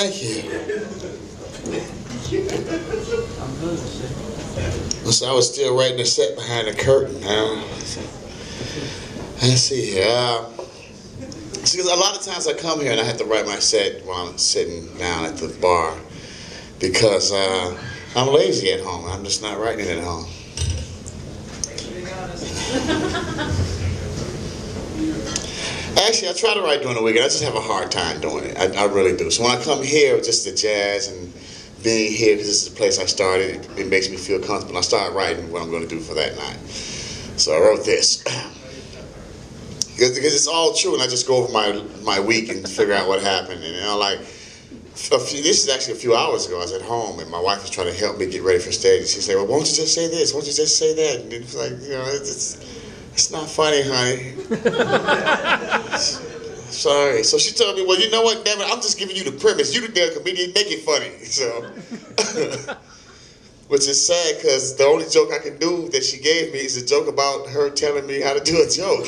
Thank you. So I was still writing the set behind the curtain. Let's see here. See, a lot of times I come here and I have to write my set while I'm sitting down at the bar because I'm lazy at home. I'm just not writing it at home. Actually, I try to write during the weekend. I just have a hard time doing it. I really do. So when I come here, just the jazz and being here, because this is the place I started, it makes me feel comfortable. I start writing what I'm going to do for that night. So I wrote this. Because it's all true, and I just go over my week and figure out what happened. And like, this is actually a few hours ago. I was at home, and my wife was trying to help me get ready for stage. She said, "Well, won't you just say this? Won't you just say that?" And it's like, it's not funny, honey. Sorry. So she told me, "Well, you know what, damn it, I'm just giving you the premise. You the damn comedian, make it funny." So, which is sad because the only joke I can do that she gave me is a joke about her telling me how to do a joke.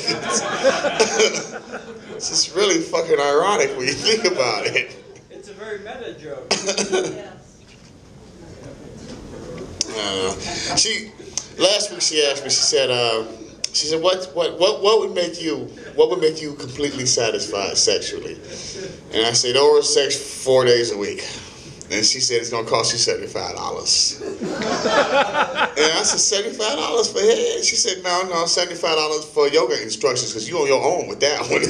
It's just really fucking ironic when you think about it. It's a very meta joke. Last week she asked me. She said, what would make you completely satisfied sexually? And I said, oral sex 4 days a week. And she said it's gonna cost you $75. And I said, $75 for head? She said, no, $75 for yoga instructions because you on your own with that one.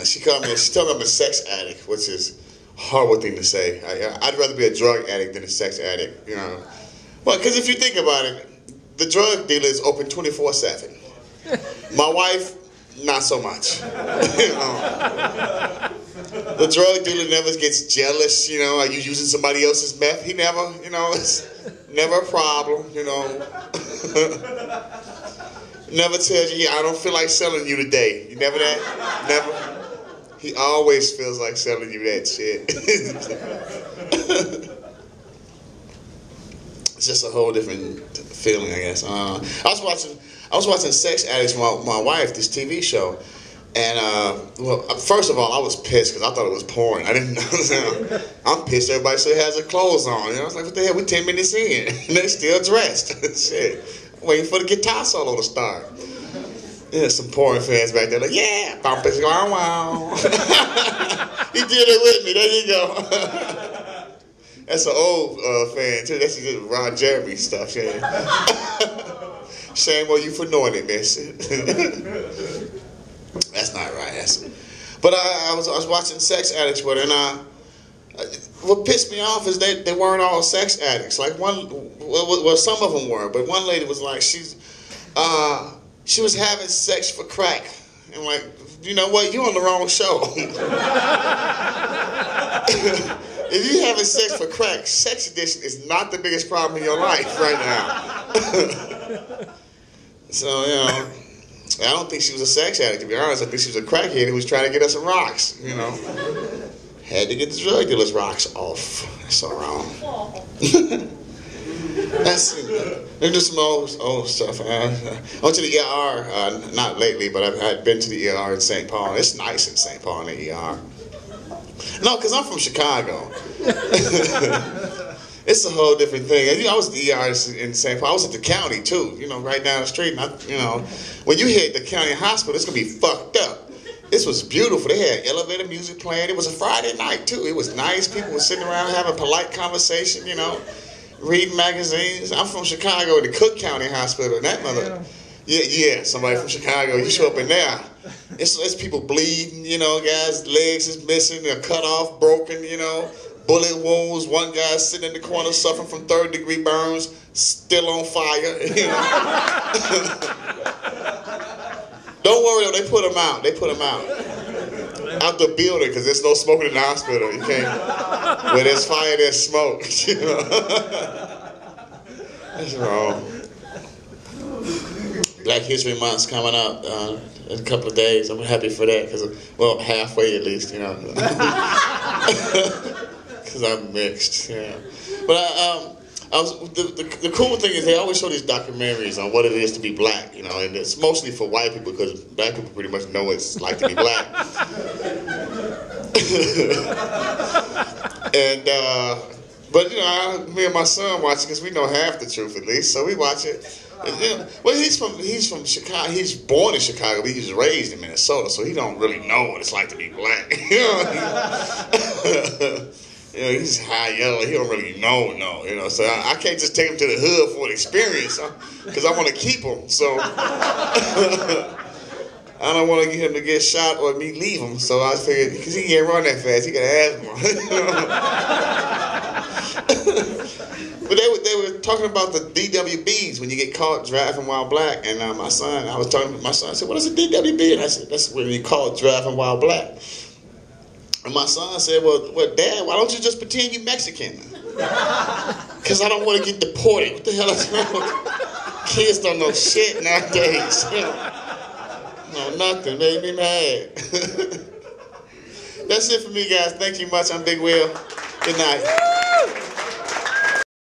She told me I'm a sex addict, which is a horrible thing to say. I'd rather be a drug addict than a sex addict, you know. Well, because if you think about it, the drug dealer is open 24/7. My wife, not so much. The drug dealer never gets jealous, you know, are you using somebody else's meth? He never, you know, it's never a problem, you know. Never tells you, I don't feel like selling you today. You never that? Never. He always feels like selling you that shit. It's just a whole different feeling, I guess. I was watching Sex Addicts with my wife, this TV show. And, well, first of all, I was pissed because I thought it was porn. I didn't know. I'm pissed everybody still has their clothes on. You know, I was like, what the hell, we're 10 minutes in. And they're still dressed. Shit. Waiting for the guitar solo to start. There's some porn fans back there like, yeah, bumpers, wow, wow. He did it with me. There you go. That's an old fan, too. That's just Ron Jeremy stuff, yeah. Shame on you for knowing it, miss. That's not right. But I was watching Sex Addicts with her, and what pissed me off is they weren't all sex addicts. Like well, some of them were, but one lady was like, she was having sex for crack. And like, you know what? You're on the wrong show. If you're having sex for crack, sex addiction is not the biggest problem in your life right now. So, you know, I don't think she was a sex addict, to be honest. I think she was a crackhead who was trying to get us some rocks, you know. Had to get the drug dealer's rocks off. That's so wrong. They do some old stuff. I went to the ER, not lately, but I've been to the ER in St. Paul. It's nice in St. Paul in the ER. No, because I'm from Chicago. It's a whole different thing. I was at the ER in St. Paul. I was at the county, too, you know, right down the street. And you know, when you hit the county hospital, it's going to be fucked up. This was beautiful. They had elevator music playing. It was a Friday night, too. It was nice. People were sitting around having polite conversation, you know, reading magazines. I'm from Chicago, the Cook County Hospital. And that mother, yeah, somebody from Chicago. You show up in there. It's people bleeding, you know, guys' legs is missing, they're cut off, broken, you know, bullet wounds. One guy sitting in the corner suffering from third-degree burns, still on fire, you know. Don't worry, though, they put him out. They put him out. Out the building, because there's no smoking in the hospital. You can't. Where there's fire, there's smoke. You know? That's wrong. Black History Month's coming up in a couple of days. I'm happy for that, because, well, halfway at least, you know. Because I'm mixed, yeah. But the cool thing is they always show these documentaries on what it is to be black, you know, and it's mostly for white people because black people pretty much know what it's like to be black. And but you know, me and my son watch it because we know half the truth at least, so we watch it. And, you know, well, he's from Chicago. He's born in Chicago, but he's raised in Minnesota, so he don't really know what it's like to be black. You know, he's high yellow. He don't really know. You know, so I can't just take him to the hood for an experience because I want to keep him. So I don't want to get him to get shot or me leave him. So I figured because he can't run that fast, he got asthma. But they were talking about the DWBs when you get caught driving while black. And I was talking to my son. I said, "What is a DWB?" And I said, "That's when you caught driving while black." And my son said, well, Dad, why don't you just pretend you Mexican? Because I don't want to get deported. What the hell is wrong? Kids don't know shit nowadays. No, nothing. Made me mad. That's it for me, guys. Thank you much. I'm Big Will. Good night.